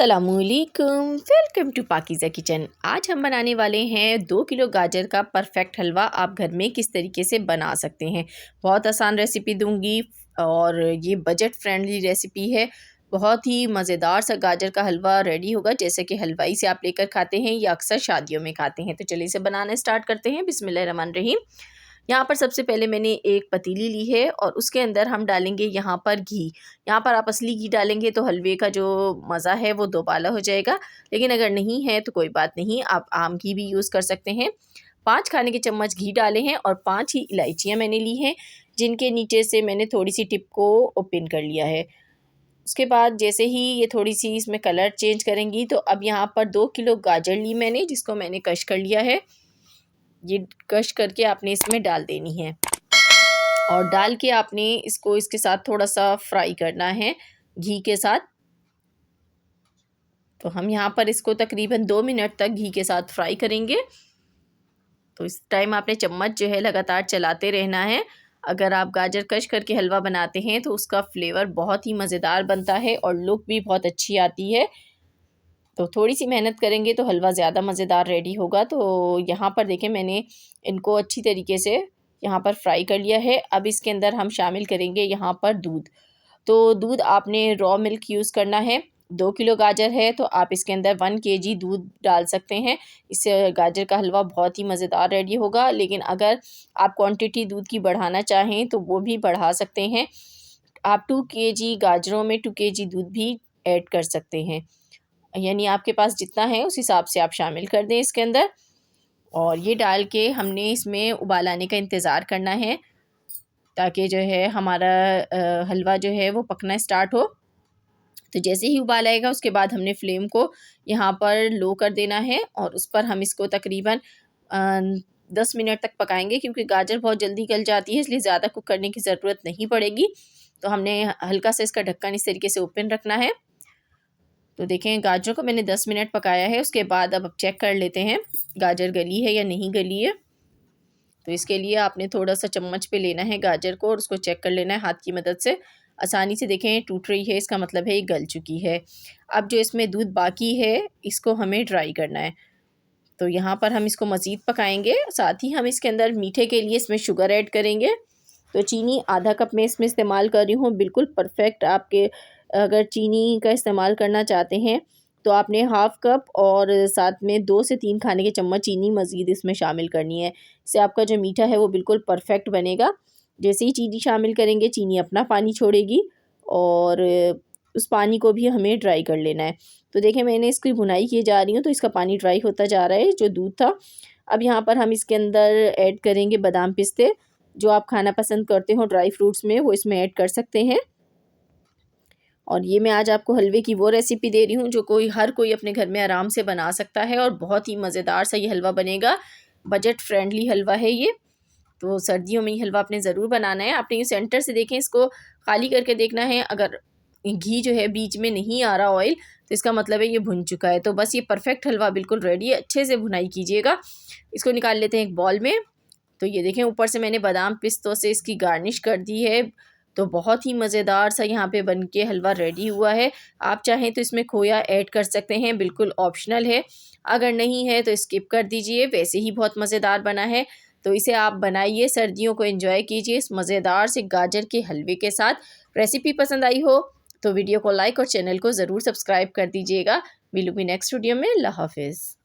अस्सलामुअलैकुम, welcome to Pakeezah kitchen. आज हम बनाने वाले हैं 2 किलो गाजर का परफेक्ट हलवा। आप घर में किस तरीके से बना सकते हैं। बहुत आसान रेसिपी दूंगी और ये बजट फ्रेंडली रेसिपी है। बहुत ही मज़ेदार सा गाजर का हलवा रेडी होगा, जैसे कि हलवाई से आप लेकर खाते हैं या अक्सर शादियों में खाते हैं। तो चलिए इसे बनाना स्टार्ट करते हैं। बिस्मिल्लाहिर्रहमानिर्रहीम। यहाँ पर सबसे पहले मैंने एक पतीली ली है और उसके अंदर हम डालेंगे यहाँ पर घी। यहाँ पर आप असली घी डालेंगे तो हलवे का जो मज़ा है वो दोबाला हो जाएगा, लेकिन अगर नहीं है तो कोई बात नहीं, आप आम घी भी यूज़ कर सकते हैं। 5 खाने के चम्मच घी डाले हैं और 5 ही इलायचियाँ मैंने ली हैं, जिनके नीचे से मैंने थोड़ी सी टिप को ओपन कर लिया है। उसके बाद जैसे ही ये थोड़ी सी इसमें कलर चेंज करेंगी, तो अब यहाँ पर 2 किलो गाजर ली मैंने, जिसको मैंने कश कर लिया है। ये कश करके आपने इसमें डाल देनी है और डाल के आपने इसको इसके साथ थोड़ा सा फ्राई करना है घी के साथ। तो हम यहाँ पर इसको तकरीबन 2 मिनट तक घी के साथ फ्राई करेंगे। तो इस टाइम आपने चम्मच जो है लगातार चलाते रहना है। अगर आप गाजर कश करके हलवा बनाते हैं तो उसका फ्लेवर बहुत ही मज़ेदार बनता है और लुक भी बहुत अच्छी आती है। तो थोड़ी सी मेहनत करेंगे तो हलवा ज़्यादा मज़ेदार रेडी होगा। तो यहाँ पर देखें, मैंने इनको अच्छी तरीके से यहाँ पर फ्राई कर लिया है। अब इसके अंदर हम शामिल करेंगे यहाँ पर दूध। तो दूध आपने रॉ मिल्क यूज़ करना है। 2 किलो गाजर है तो आप इसके अंदर 1 केजी दूध डाल सकते हैं। इससे गाजर का हलवा बहुत ही मज़ेदार रेडी होगा। लेकिन अगर आप क्वांटिटी दूध की बढ़ाना चाहें तो वो भी बढ़ा सकते हैं। आप 2 केजी गाजरों में 2 केजी दूध भी ऐड कर सकते हैं, यानी आपके पास जितना है उस हिसाब से आप शामिल कर दें इसके अंदर। और ये डाल के हमने इसमें उबाल आने का इंतज़ार करना है, ताकि जो है हमारा हलवा जो है वो पकना स्टार्ट हो। तो जैसे ही उबाल आएगा उसके बाद हमने फ्लेम को यहाँ पर लो कर देना है और उस पर हम इसको तकरीबन 10 मिनट तक पकाएंगे, क्योंकि गाजर बहुत जल्दी गल जाती है, इसलिए ज़्यादा कुक करने की ज़रूरत नहीं पड़ेगी। तो हमने हल्का सा इसका ढक्कन इस तरीके से ओपन रखना है। तो देखें, गाजर को मैंने 10 मिनट पकाया है। उसके बाद अब चेक कर लेते हैं गाजर गली है या नहीं गली है। तो इसके लिए आपने थोड़ा सा चम्मच पे लेना है गाजर को और उसको चेक कर लेना है हाथ की मदद से। आसानी से देखें टूट रही है, इसका मतलब है ये गल चुकी है। अब जो इसमें दूध बाकी है इसको हमें ड्राई करना है। तो यहाँ पर हम इसको मज़ीद पकाएंगे। साथ ही हम इसके अंदर मीठे के लिए इसमें शुगर ऐड करेंगे। तो चीनी आधा कप में इसमें इस्तेमाल कर रही हूँ, बिल्कुल परफेक्ट। आपके अगर चीनी का इस्तेमाल करना चाहते हैं तो आपने हाफ़ कप और साथ में 2 से 3 खाने के चम्मच चीनी मज़ीद इसमें शामिल करनी है। इससे आपका जो मीठा है वो बिल्कुल परफेक्ट बनेगा। जैसे ही चीनी शामिल करेंगे, चीनी अपना पानी छोड़ेगी और उस पानी को भी हमें ड्राई कर लेना है। तो देखें, मैंने इसकी भुनाई किए जा रही हूँ तो इसका पानी ड्राई होता जा रहा है जो दूध था। अब यहाँ पर हम इसके अंदर ऐड करेंगे बादाम पिस्ते। जो आप खाना पसंद करते हो ड्राई फ्रूट्स में, वो इसमें ऐड कर सकते हैं। और ये मैं आज आपको हलवे की वो रेसिपी दे रही हूँ जो हर कोई अपने घर में आराम से बना सकता है और बहुत ही मज़ेदार सा ये हलवा बनेगा। बजट फ्रेंडली हलवा है ये। तो सर्दियों में ये हलवा आपने ज़रूर बनाना है। आपने ये सेंटर से देखें, इसको खाली करके देखना है। अगर घी जो है बीच में नहीं आ रहा ऑयल, तो इसका मतलब है ये भुन चुका है। तो बस ये परफेक्ट हलवा बिल्कुल रेडी है। अच्छे से भुनाई कीजिएगा। इसको निकाल लेते हैं एक बॉल में। तो ये देखें, ऊपर से मैंने बादाम पिस्तों से इसकी गार्निश कर दी है। तो बहुत ही मज़ेदार सा यहाँ पे बन के हलवा रेडी हुआ है। आप चाहें तो इसमें खोया ऐड कर सकते हैं, बिल्कुल ऑप्शनल है। अगर नहीं है तो स्किप कर दीजिए, वैसे ही बहुत मज़ेदार बना है। तो इसे आप बनाइए, सर्दियों को एंजॉय कीजिए इस मज़ेदार से गाजर के हलवे के साथ। रेसिपी पसंद आई हो तो वीडियो को लाइक और चैनल को ज़रूर सब्सक्राइब कर दीजिएगा। मिलूंगी नेक्स्ट वीडियो में। अल्लाह हाफिज़।